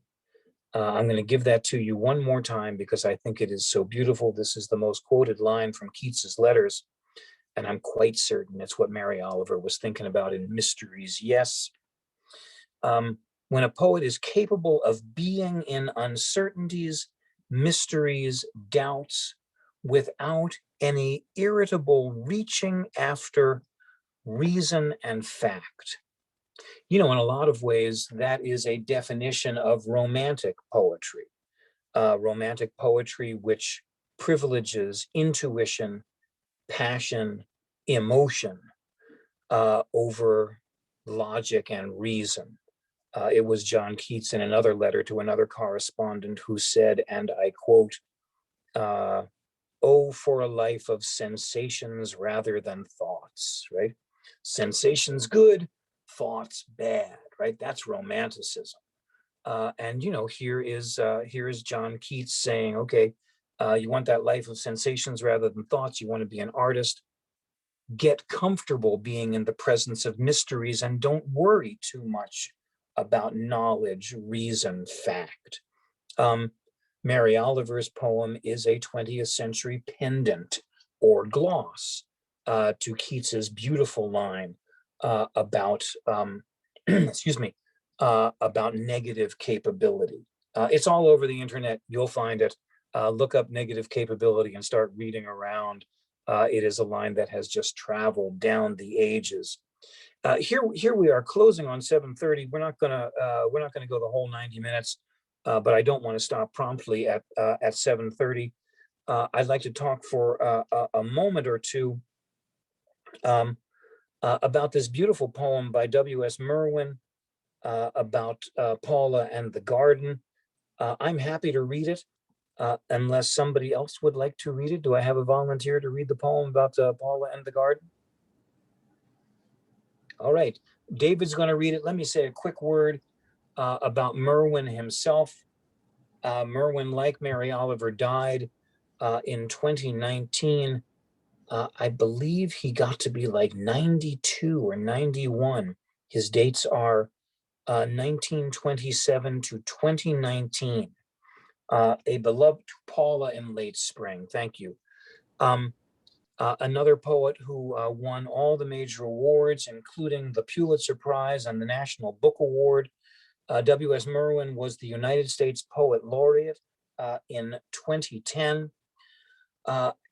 I'm going to give that to you one more time because I think it is so beautiful. This is the most quoted line from Keats's letters, and I'm quite certain it's what Mary Oliver was thinking about in Mysteries, yes. When a poet is capable of being in uncertainties, mysteries, doubts, without any irritable reaching after reason and fact. You know, in a lot of ways, that is a definition of romantic poetry. Romantic poetry which privileges intuition, passion, emotion over logic and reason. It was John Keats in another letter to another correspondent who said, and I quote, "Oh, for a life of sensations rather than thoughts," right? Sensations good, thoughts bad, right? That's romanticism. And you know, here is John Keats saying, okay, you want that life of sensations rather than thoughts. You want to be an artist. Get comfortable being in the presence of mysteries and don't worry too much about knowledge, reason, fact. Mary Oliver's poem is a 20th century pendant or gloss to Keats's beautiful line about, excuse me, about negative capability. It's all over the internet. You'll find it. Look up negative capability and start reading around. It is a line that has just traveled down the ages. Here we are closing on 7:30. We're not gonna go the whole 90 minutes, but I don't want to stop promptly at 7:30. I'd like to talk for a moment or two about this beautiful poem by W.S. Merwin about Paula and the garden. I'm happy to read it, unless somebody else would like to read it. Do I have a volunteer to read the poem about Paula and the garden? All right, David's going to read it. Let me say a quick word about Merwin himself. Merwin, like Mary Oliver, died in 2019. I believe he got to be like 92 or 91. His dates are 1927 to 2019. A beloved Paula in late spring. Thank you. Another poet who won all the major awards, including the Pulitzer Prize and the National Book Award. W.S. Merwin was the United States Poet Laureate in 2010.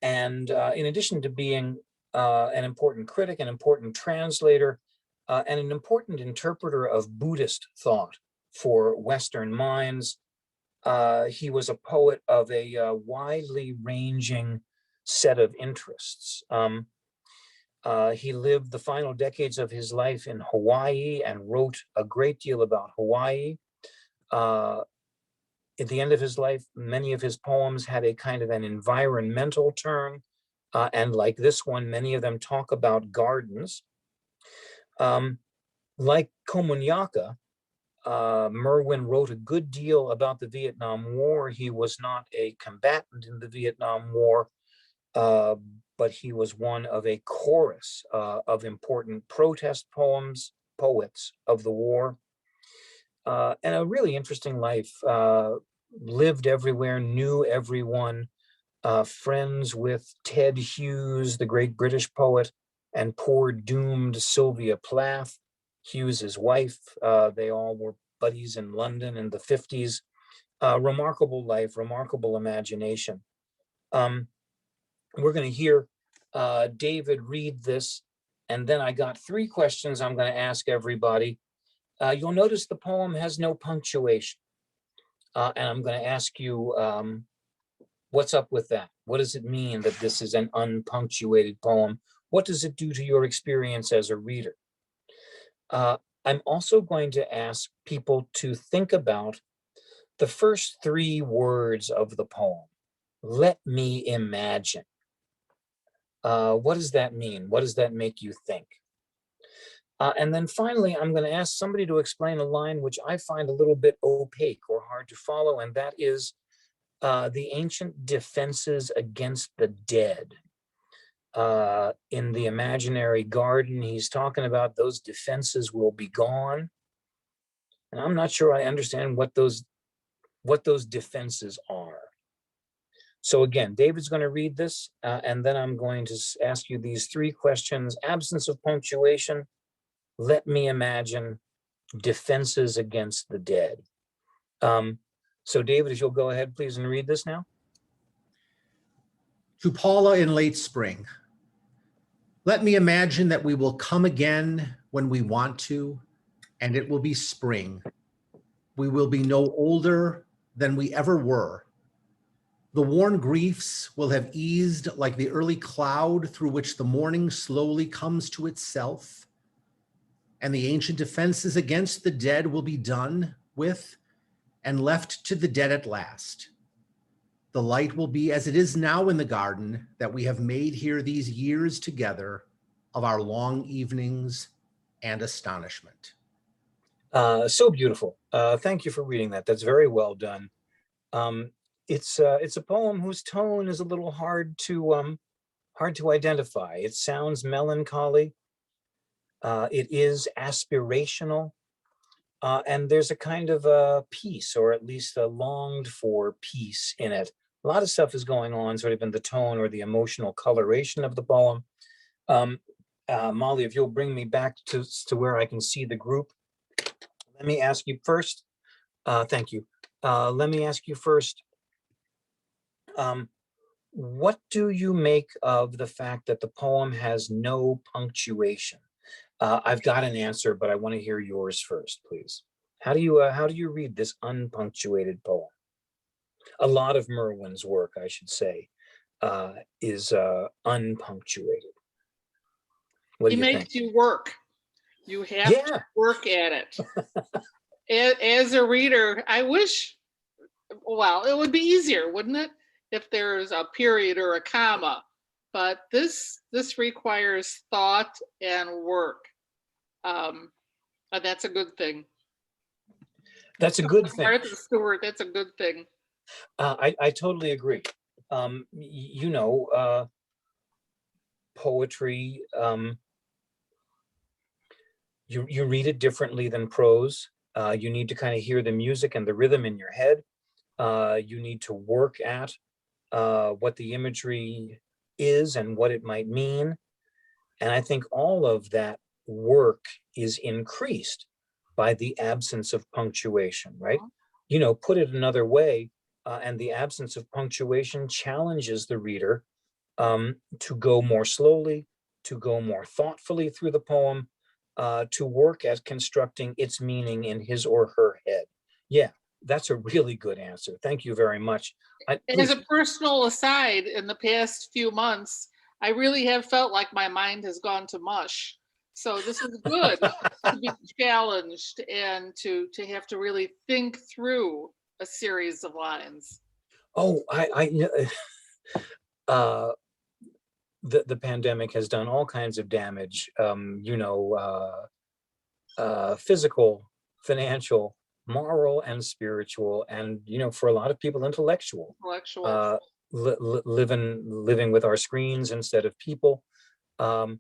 And in addition to being an important critic, an important translator, and an important interpreter of Buddhist thought for Western minds, he was a poet of a widely ranging set of interests. He lived the final decades of his life in Hawaii and wrote a great deal about Hawaii. At the end of his life, many of his poems had a kind of an environmental turn, and like this one, many of them talk about gardens. Like Komunyaka, Merwin wrote a good deal about the Vietnam War. He was not a combatant in the Vietnam War, but he was one of a chorus of important protest poets of the war, and a really interesting life. Lived everywhere, knew everyone, friends with Ted Hughes, the great British poet, and poor doomed Sylvia Plath, Hughes's wife. They all were buddies in London in the 50s. Remarkable life, remarkable imagination. We're going to hear David read this, and then I got 3 questions I'm going to ask everybody. You'll notice the poem has no punctuation, and I'm going to ask you what's up with that? What does it mean that this is an unpunctuated poem? What does it do to your experience as a reader? I'm also going to ask people to think about the first 3 words of the poem. Let me imagine. What does that mean? What does that make you think? And then finally, I'm going to ask somebody to explain a line which I find a little bit opaque or hard to follow, and that is the ancient defenses against the dead. In the imaginary garden, he's talking about those defenses will be gone. And I'm not sure I understand what those defenses are. So again, David's going to read this, and then I'm going to ask you these 3 questions: absence of punctuation, let me imagine, defenses against the dead. So David, if you'll go ahead, please, and read this now. To Paula in late spring. Let me imagine that we will come again when we want to, and it will be spring. We will be no older than we ever were. The worn griefs will have eased like the early cloud through which the morning slowly comes to itself, and the ancient defenses against the dead will be done with and left to the dead at last. The light will be as it is now in the garden that we have made here these years together of our long evenings and astonishment. So beautiful. Thank you for reading that. That's very well done. It's a poem whose tone is a little hard to identify. It sounds melancholy. It is aspirational. And there's a kind of a peace, or at least a longed for peace in it. A lot of stuff is going on sort of in the tone or the emotional coloration of the poem. Molly, if you'll bring me back to where I can see the group. Let me ask you first. Thank you. Let me ask you first. What do you make of the fact that the poem has no punctuation? I've got an answer, but I want to hear yours first, please. How do you read this unpunctuated poem? A lot of Merwin's work, I should say, is unpunctuated. What do you think? Makes you work. You have to work at it. As a reader, I wish, well, it would be easier, wouldn't it, if there's a period or a comma? But this requires thought and work. And that's a good thing. That's a good thing. Martha Stewart, that's a good thing. I totally agree. Poetry, you read it differently than prose. You need to kind of hear the music and the rhythm in your head. You need to work at what the imagery is and what it might mean. And I think all of that work is increased by the absence of punctuation, right? Put it another way, and the absence of punctuation challenges the reader to go more slowly, to go more thoughtfully through the poem, to work at constructing its meaning in his or her head. Yeah, that's a really good answer. Thank you very much. As a personal aside, in the past few months, I really have felt like my mind has gone to mush. So this is good to be challenged and to have to really think through a series of lines. Oh, the pandemic has done all kinds of damage. physical, financial, moral, and spiritual, and for a lot of people, intellectual. Intellectual. Living with our screens instead of people, and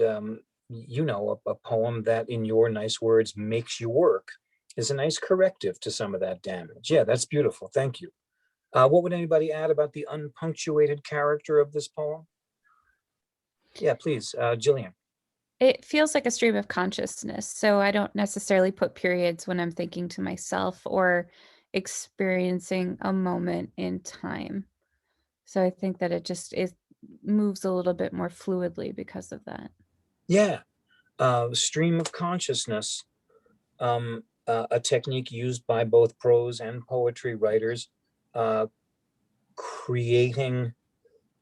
a poem that, in your nice words, makes you work is a nice corrective to some of that damage. Yeah, that's beautiful. Thank you. What would anybody add about the unpunctuated character of this poem? Yeah, please, Jillian. It feels like a stream of consciousness. So I don't necessarily put periods when I'm thinking to myself or experiencing a moment in time. So I think that it moves a little bit more fluidly because of that. Yeah, stream of consciousness, a technique used by both prose and poetry writers, creating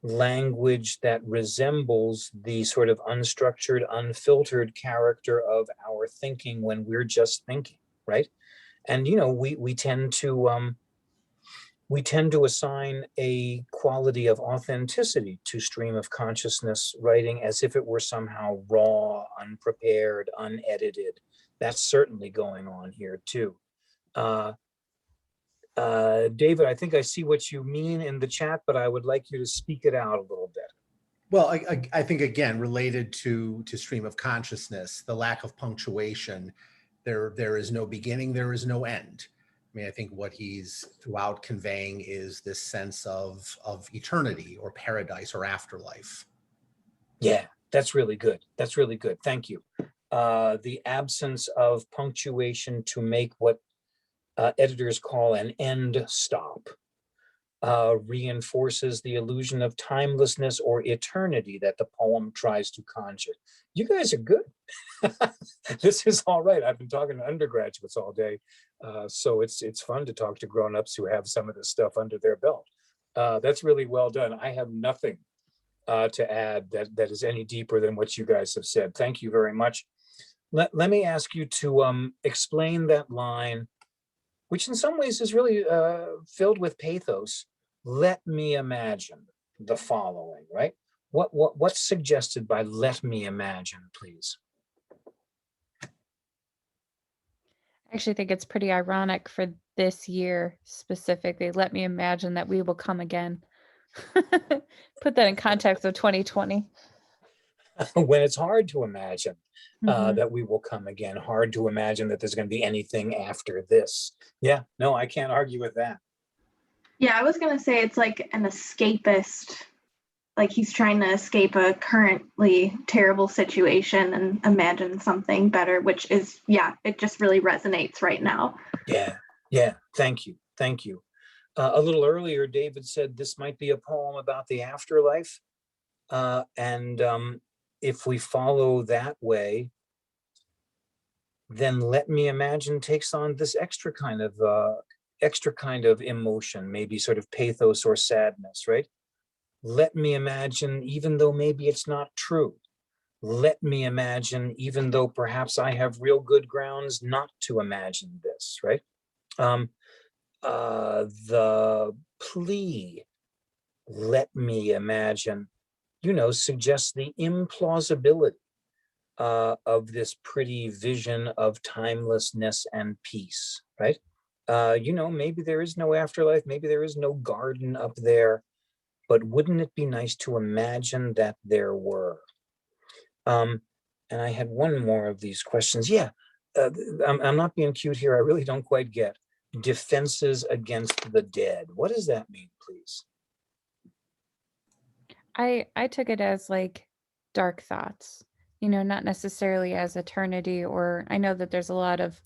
language that resembles the sort of unstructured, unfiltered character of our thinking when we're just thinking, right? And we tend to assign a quality of authenticity to stream of consciousness writing as if it were somehow raw, unprepared, unedited. That's certainly going on here too. David, I think I see what you mean in the chat, but I would like you to speak it out a little bit. Well, I think, again, related to stream of consciousness, the lack of punctuation, there is no beginning, there is no end. I mean, I think what he's throughout conveying is this sense of eternity or paradise or afterlife. Yeah, that's really good. That's really good. Thank you. The absence of punctuation to make what editors call an end stop reinforces the illusion of timelessness or eternity that the poem tries to conjure. You guys are good. This is all right. I've been talking to undergraduates all day, so it's fun to talk to grown-ups who have some of this stuff under their belt. That's really well done. I have nothing to add that is any deeper than what you guys have said. Thank you very much. Let me ask you to explain that line, which in some ways is really filled with pathos. Let me imagine the following, right? What's suggested by let me imagine, please? I actually think it's pretty ironic for this year specifically. Let me imagine that we will come again. Put that in context of 2020. When it's hard to imagine Mhm. that we will come again, hard to imagine that there's going to be anything after this. Yeah, no, I can't argue with that. Yeah, I was gonna say it's like an escapist, like he's trying to escape a currently terrible situation and imagine something better, which is, yeah, it just really resonates right now. Yeah, thank you. A little earlier, David said this might be a poem about the afterlife. And if we follow that way, then let me imagine takes on this extra kind of emotion, maybe sort of pathos or sadness, right? Let me imagine, even though maybe it's not true. Let me imagine, even though perhaps I have real good grounds not to imagine this, right? The plea, let me imagine, suggests the implausibility of this pretty vision of timelessness and peace, right? Maybe there is no afterlife, maybe there is no garden up there, but wouldn't it be nice to imagine that there were? And I had one more of these questions. Yeah, I'm not being cute here. I really don't quite get defenses against the dead. What does that mean, please? I took it as like dark thoughts, not necessarily as eternity, or I know that there's a lot of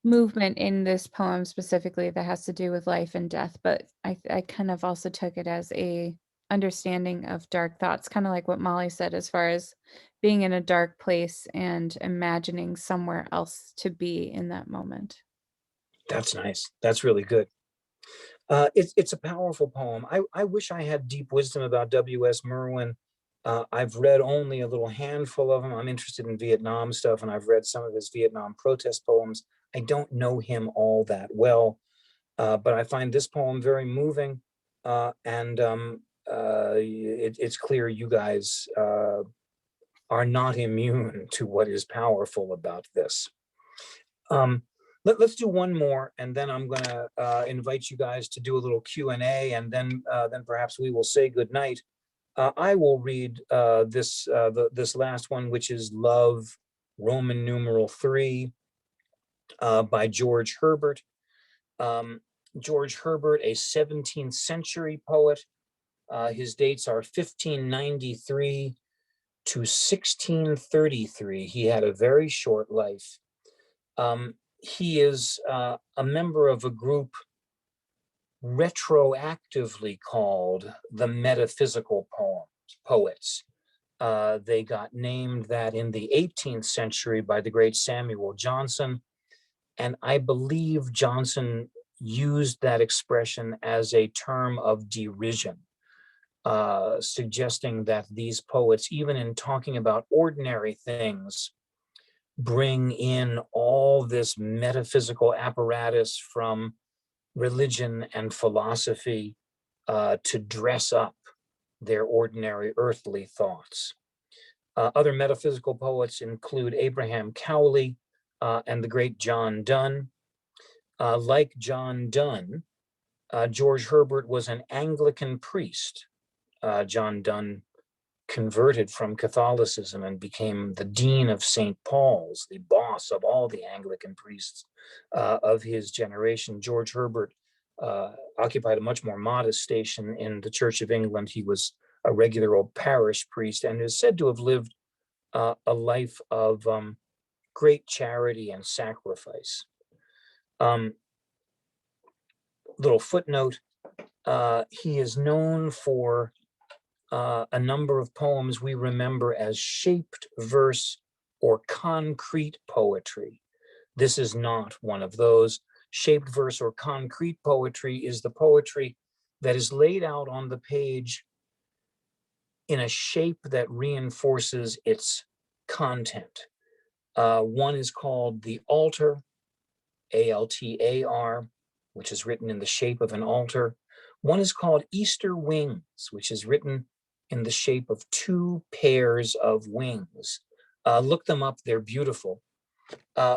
movement in this poem specifically that has to do with life and death, but I kind of also took it as a understanding of dark thoughts, kind of like what Molly said, as far as being in a dark place and imagining somewhere else to be in that moment. That's nice. That's really good. It's a powerful poem. I wish I had deep wisdom about W.S. Merwin. I've read only a little handful of them. I'm interested in Vietnam stuff, and I've read some of his Vietnam protest poems. I don't know him all that well, but I find this poem very moving, and it's clear you guys are not immune to what is powerful about this. Let's do one more, and then I'm going to invite you guys to do a little Q&A, and then perhaps we will say goodnight. I will read this last one, which is Love, Roman numeral 3, by George Herbert. George Herbert, a 17th century poet. His dates are 1593 to 1633. He had a very short life. He is a member of a group retroactively called the metaphysical poets. They got named that in the 18th century by the great Samuel Johnson. And I believe Johnson used that expression as a term of derision, suggesting that these poets, even in talking about ordinary things, bring in all this metaphysical apparatus from religion and philosophy to dress up their ordinary earthly thoughts. Other metaphysical poets include Abraham Cowley and the great John Donne. Like John Donne, George Herbert was an Anglican priest. John Donne converted from Catholicism and became the dean of St. Paul's, the boss of all the Anglican priests of his generation. George Herbert occupied a much more modest station in the Church of England. He was a regular old parish priest and is said to have lived a life of great charity and sacrifice. Little footnote, he is known for a number of poems we remember as shaped verse or concrete poetry. This is not one of those. Shaped verse or concrete poetry is the poetry that is laid out on the page in a shape that reinforces its content. One is called the altar, A-L-T-A-R, which is written in the shape of an altar. One is called Easter wings, which is written in the shape of two pairs of wings. Look them up, they're beautiful.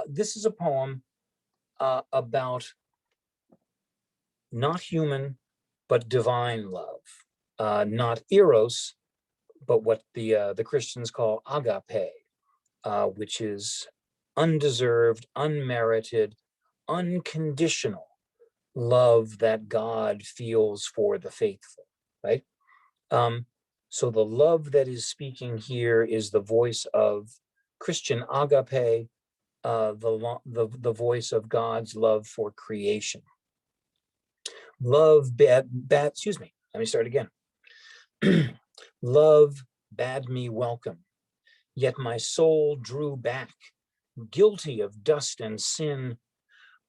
This is a poem about not human, but divine love. Not eros, but what the Christians call agape, which is undeserved, unmerited, unconditional love that God feels for the faithful, right? So the love that is speaking here is the voice of Christian agape, the voice of God's love for creation. Love excuse me, let me start again. Love bade me welcome, yet my soul drew back, guilty of dust and sin.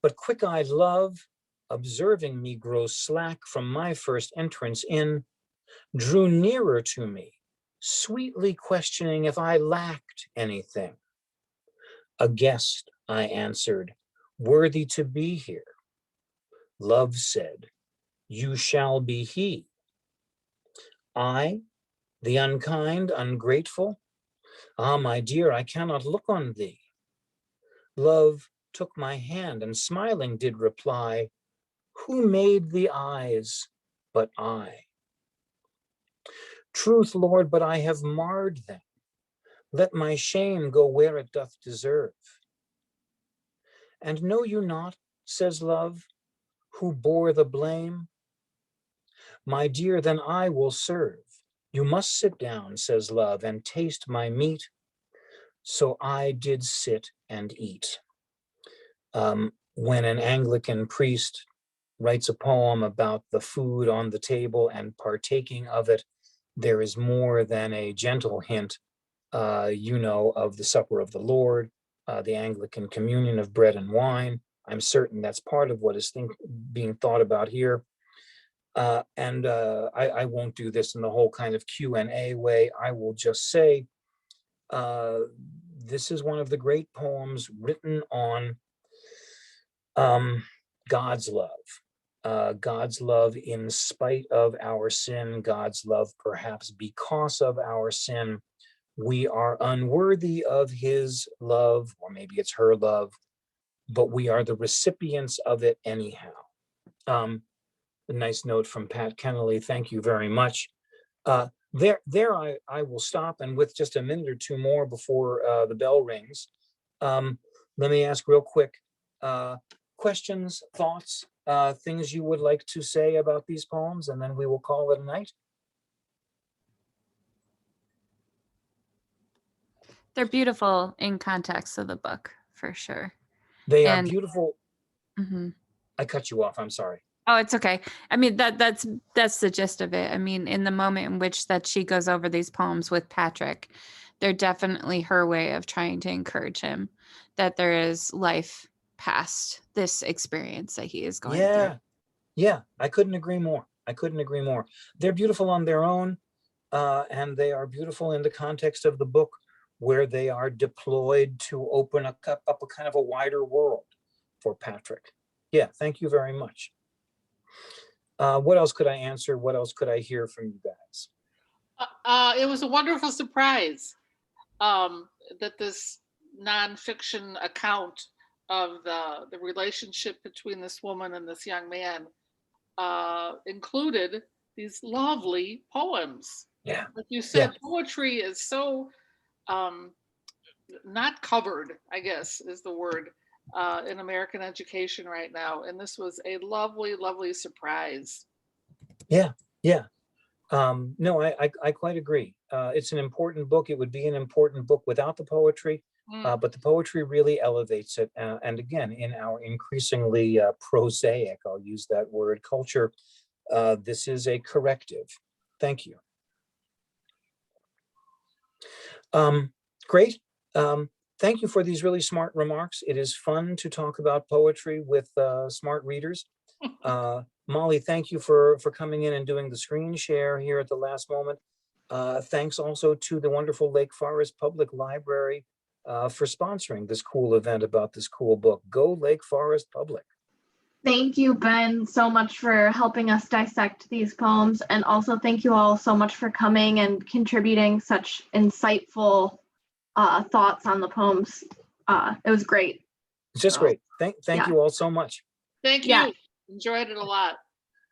But quick-eyed love, observing me grow slack from my first entrance in, drew nearer to me, sweetly questioning if I lacked anything. A guest, I answered, worthy to be here. Love said, you shall be he. I, the unkind, ungrateful? Ah, my dear, I cannot look on thee. Love took my hand and smiling did reply, who made the eyes but I? Truth, Lord, but I have marred them. Let my shame go where it doth deserve. And know you not, says love, who bore the blame? My dear, then I will serve. You must sit down, says love, and taste my meat. So I did sit and eat. When an Anglican priest writes a poem about the food on the table and partaking of it, there is more than a gentle hint, of the supper of the Lord, the Anglican communion of bread and wine. I'm certain that's part of what is being thought about here. I won't do this in the whole kind of Q&A way. I will just say, this is one of the great poems written on God's love. God's love in spite of our sin, God's love perhaps because of our sin, We are unworthy of his love, or maybe it's her love, but we are the recipients of it anyhow. A nice note from Pat Kennelly. Thank you very much. I will stop, and with just a minute or two more before the bell rings, let me ask real quick, questions, thoughts, things you would like to say about these poems, and then we will call it a night. They're beautiful in context of the book, for sure. They are And- beautiful. Mhm. I cut you off. I'm sorry. Oh, it's okay. I mean, that's the gist of it. I mean, in the moment in which that she goes over these poems with Patrick, they're definitely her way of trying to encourage him that there is life past this experience that he is going through. Yeah, I couldn't agree more. I couldn't agree more. They're beautiful on their own, and they are beautiful in the context of the book, where they are deployed to open up a kind of a wider world for Patrick. Yeah, thank you very much. What else could I answer? What else could I hear from you guys? It was a wonderful surprise that this nonfiction account of the relationship between this woman and this young man included these lovely poems. Yeah. Like you said, poetry is so not covered, I guess is the word, in American education right now. And this was a lovely, lovely surprise. Yeah. No, I quite agree. It's an important book. It would be an important book without the poetry, but the poetry really elevates it. And again, in our increasingly prosaic, I'll use that word, culture, this is a corrective. Thank you. Great. Thank you for these really smart remarks. It is fun to talk about poetry with smart readers. Molly, thank you for coming in and doing the screen share here at the last moment. Thanks also to the wonderful Lake Forest Public Library for sponsoring this cool event about this cool book. Go Lake Forest Public. Thank you, Ben, so much for helping us dissect these poems. And also thank you all so much for coming and contributing such insightful thoughts on the poems. It was great. It's just great. Thank you all so much. Thank you. Enjoyed it a lot.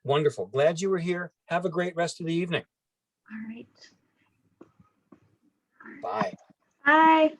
Wonderful. Glad you were here. Have a great rest of the evening. All right. Bye. Bye.